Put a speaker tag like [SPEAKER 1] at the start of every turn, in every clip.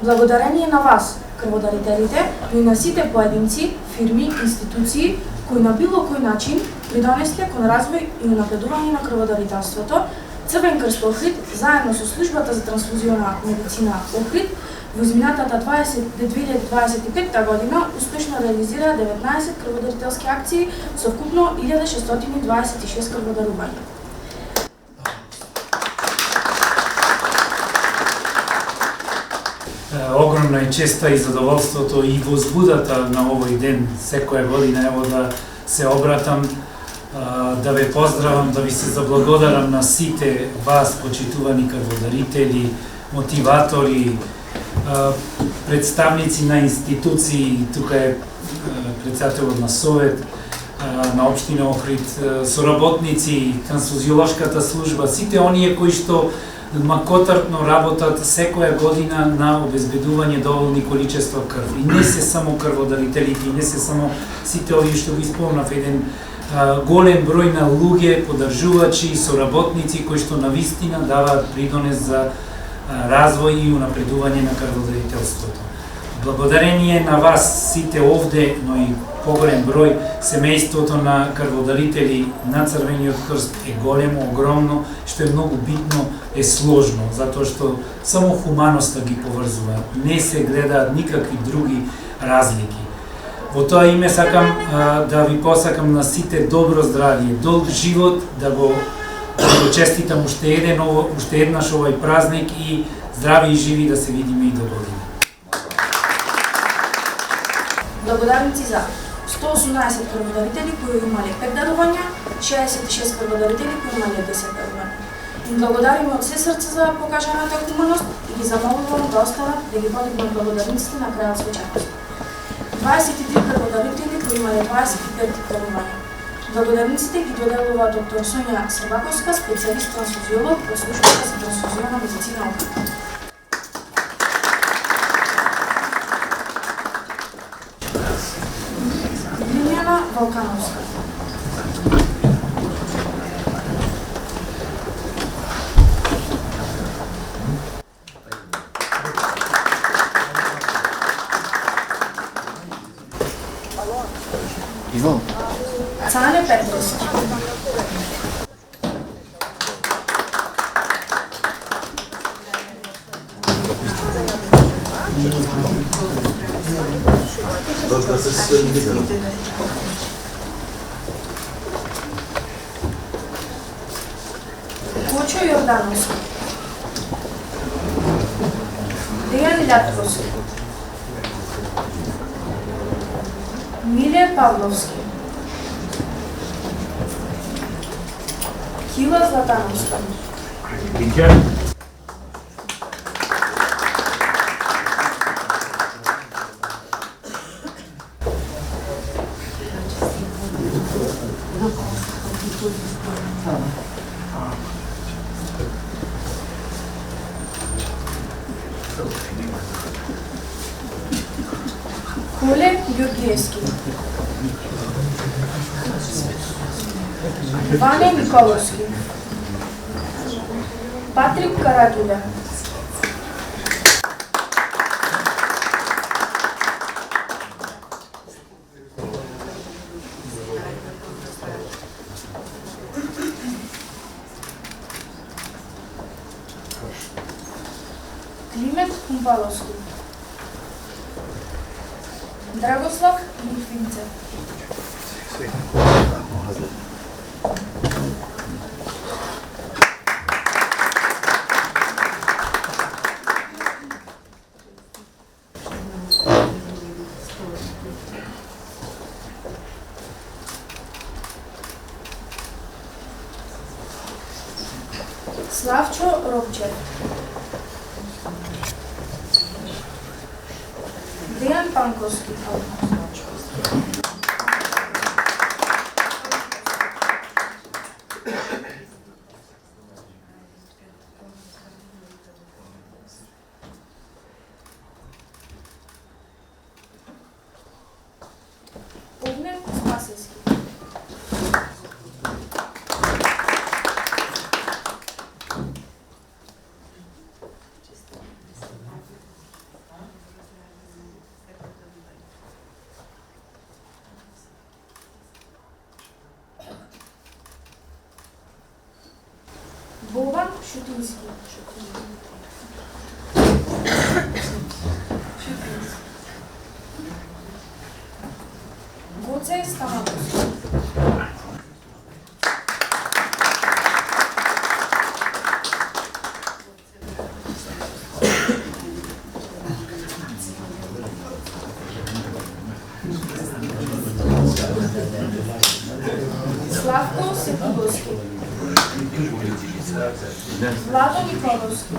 [SPEAKER 1] Благодарение на вас, крводарителите, но и на сите поединци, фирми, институции кои на било кој начин придонесле кон развој и унапредување на крводарителството, Црвен крст Охрид, заедно со службата за трансфузиона медицина Охрид, во изминатата 2025 година успешно реализира 19 крводарителски акции со вкупно 1626 крводарувања.
[SPEAKER 2] Огромна е честа и задоволството и возбудата на овој ден секоја година, ево да се обратам, да ве поздравам, да ви се заблагодарам на сите вас, почитувани крводарители, мотиватори, представници на институции, тука е председателот на Совет, на општина Охрид, соработници, трансфузиолошката служба, сите оние кои што макотартно работат секоја година на обезбедување доволни количества крв. И не се само крводарителите, и не се само сите овие што ги спомнав, еден голем број на луѓе, подржувачи и соработници кои што навистина даваат придонес за развој и унапредување на крводарителството. Благодарение на вас сите овде, но и поголем број, семејството на крводарители на Црвениот крст е големо, огромно, што е многу битно, е сложно, затоа што само хуманоста ги поврзува, не се гледаат никакви други разлики. Во тоа име сакам да ви посакам на сите добро здравје, долг живот, да го честитам уште еднаш овој празник и здрави и живи да се видиме и до година.
[SPEAKER 1] Благодарници за 118 крводарители кои имале 5 дарувања, 66 крводарители кои имале 10 дарувања. Им благодариме од се срце за покажаната хуманост и ги замолувам да останат да ги подигнат благодарниците на крајот свечаност. 23 крводарители кои имале 25 дарувања. Благодарниците ги доделува доктор Сонја Србаковска, специјалист трансфузиолог од службата за трансфузиона медицина Охрид. Лилијана Валкановска.
[SPEAKER 3] Иво.
[SPEAKER 1] Цане Петровски. Кучо Јордановски. Дејан Лјатковски. Миле Павловски. Кила Златановска. Коле Георгиевски. Ване Николовски. Патрик Карагиля. Климент Кумпаловски. Драгослав Литвинце. Славчо Робчев. Дејан Панковски. Огнен Спасевски. Бобан Шутински. Гоце Стаматовски. Славко Сепуговски. Владо Николовски.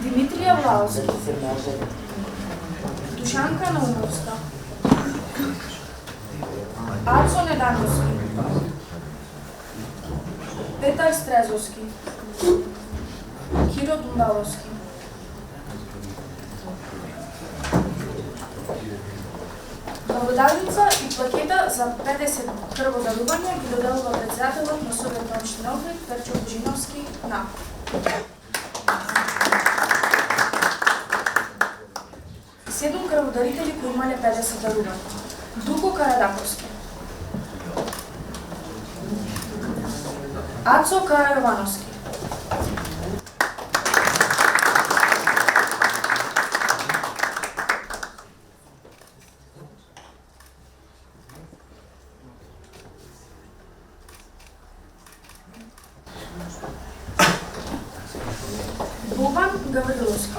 [SPEAKER 1] Димитрија Влаовски. Душанка Наумовска. Ацо Недановски. Петар Стрезовски. Киро Дундаловски. Благодарница и плакета за 50 крводарувања ги доделува председателот на Совет на општина Охрид Перчо Божиновски на 7 крводарители кои имале 50 дарувања. Дуко Карадаковски. Ацо Карајовановски. Бобан Гавриловски.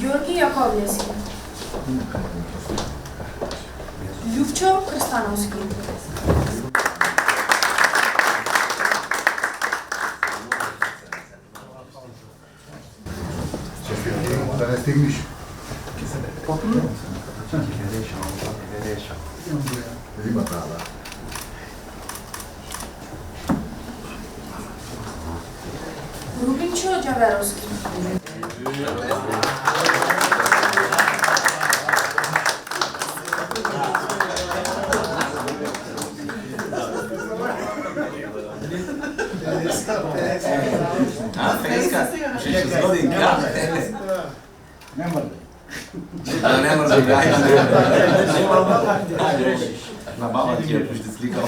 [SPEAKER 1] Ѓорги Јаковлевски. Љупчо Крстановски.
[SPEAKER 3] Да не стигнеш. Има права.
[SPEAKER 1] Рубинчо Ѓаверовски.
[SPEAKER 4] Феска, ще згоди град.
[SPEAKER 3] Не може.
[SPEAKER 4] Не може да на баба ти е ще сликал.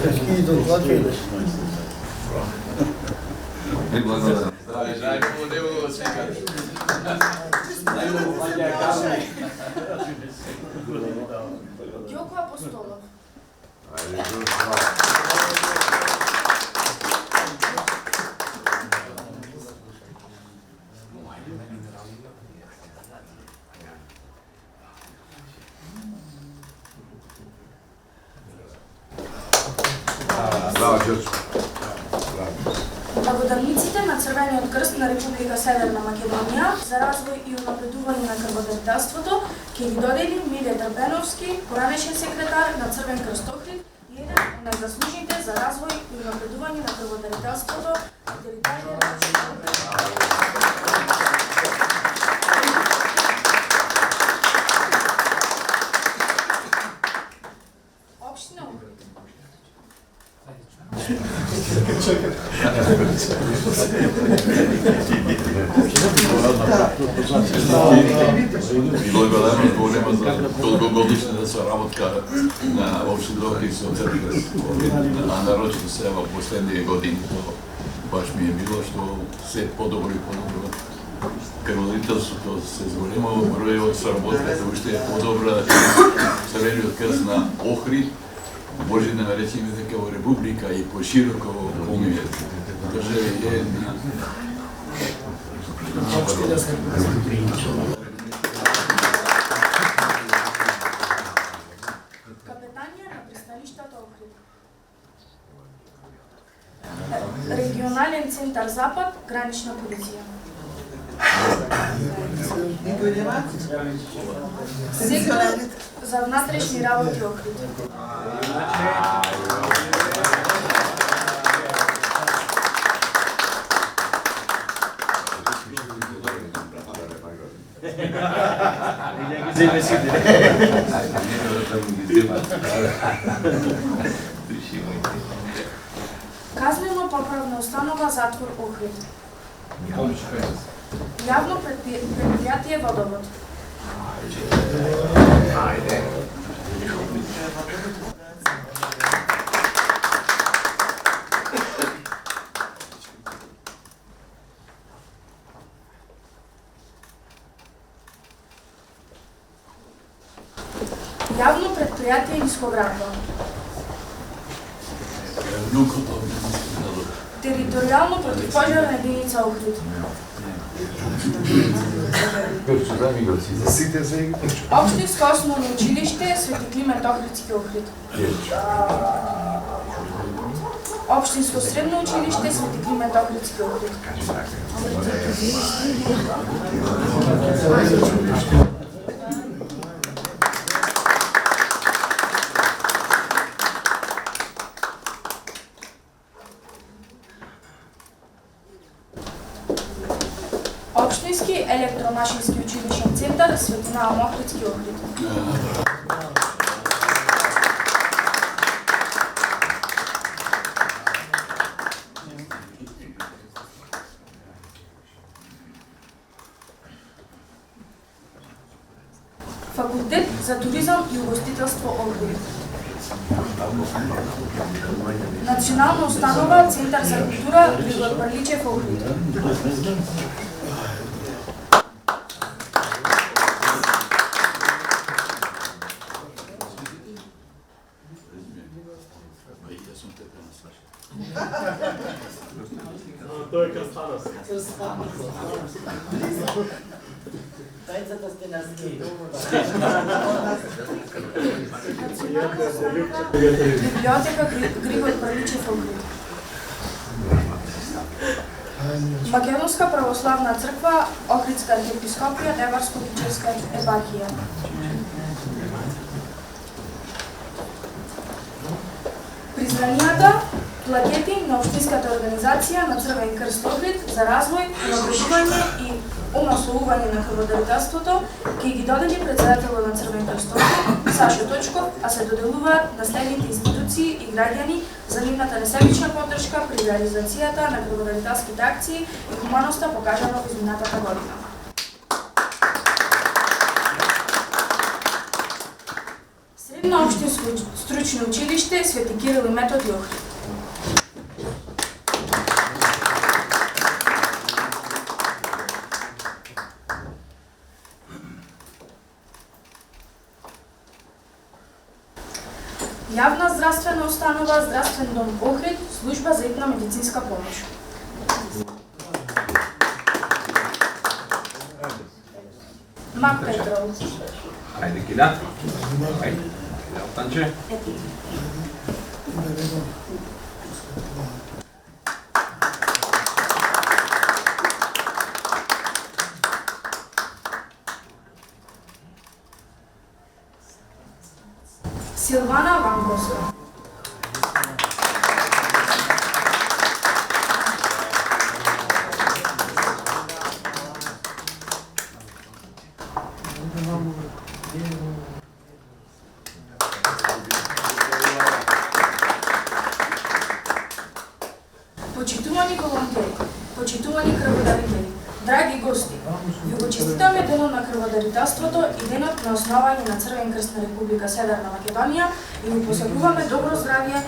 [SPEAKER 3] Тешки докладчик.
[SPEAKER 4] Благодарам.
[SPEAKER 5] Здраве, нема слика.
[SPEAKER 1] Ѓоко Апостолов.
[SPEAKER 3] Браво, Ѓорчо.
[SPEAKER 1] Благодарниците на Црвениот крст на Република Северна Македонија за развој и унапредување на крводарителството ќе ги додели Миле Трпеновски, поранешен секретар на Црвен крст Охрид и еден од најзаслужните за развој и унапредување на крводарителството на територија на општина Охрид.
[SPEAKER 5] Благодарам голема за долгогодишната соработка на општина Охрид со Црвен крст, а нарочно се во последните години. Баш ми е било што се подобро и подобро. Крводарителството се зголемува, бројот соработката уште е подобра. Црвениот крст на Охрид може да наречеме дека во Република и пошироко во комунијата. Држави е една.
[SPEAKER 1] Капетанија на пристаништата Охрид. Регионален центар Запад, гранична полиција. Сектор за внатрешни работи Охрид. Казнено-поправна установа Затвор Охрид. Јавно предпријатие Водовод. Јавно предпријатие Нискоградба. Територијално противпожарна единица Охрид. Општинско основно училиште Свети Климент Охридски Охрид. Општинско средно училиште Свети Климент Охридски Охрид. Општински електромашински училишен центар Светина Ама Охридски Охрид. Факултет за туризам и угостителство Охрид. Национална установа Центар за култура Григор Прличев Охрид.
[SPEAKER 6] Тоа е крстана се.
[SPEAKER 7] Тајцата сте на ски.
[SPEAKER 1] Библиотека Григор Прличев Охрид. Македонска православна црква Охридска архиепископија Деварско-Бичевска епархија. Признанијата плакети на Општинската организација на Црвен крст Охрид за развој, унапредување и омаслување на крводарителството ќе ги додаде председателот на Црвен крст Охрид Сашо Точков, а се доделуваат на следните институции и граѓани за нивната несебична поддршка при реализацијата на крводарителските акции и хуманоста покажана во изминатата година. Средно општинско стручно училиште Свети Кирил и Методи Охрид. Јавна здравствена установа Здравствен дом Охрид, служба за итна медицинска помош. Мак Петров.
[SPEAKER 8] Ајде, Кида. Ајде, Танче.
[SPEAKER 1] Силвана Ванковска. Почитувани волонтери, почитувани крводарители, драги гости, ви го честитаме денот на крводарителството и денот на основање на Црвен крст на Република Северна Македонија и ви посакуваме добро здравје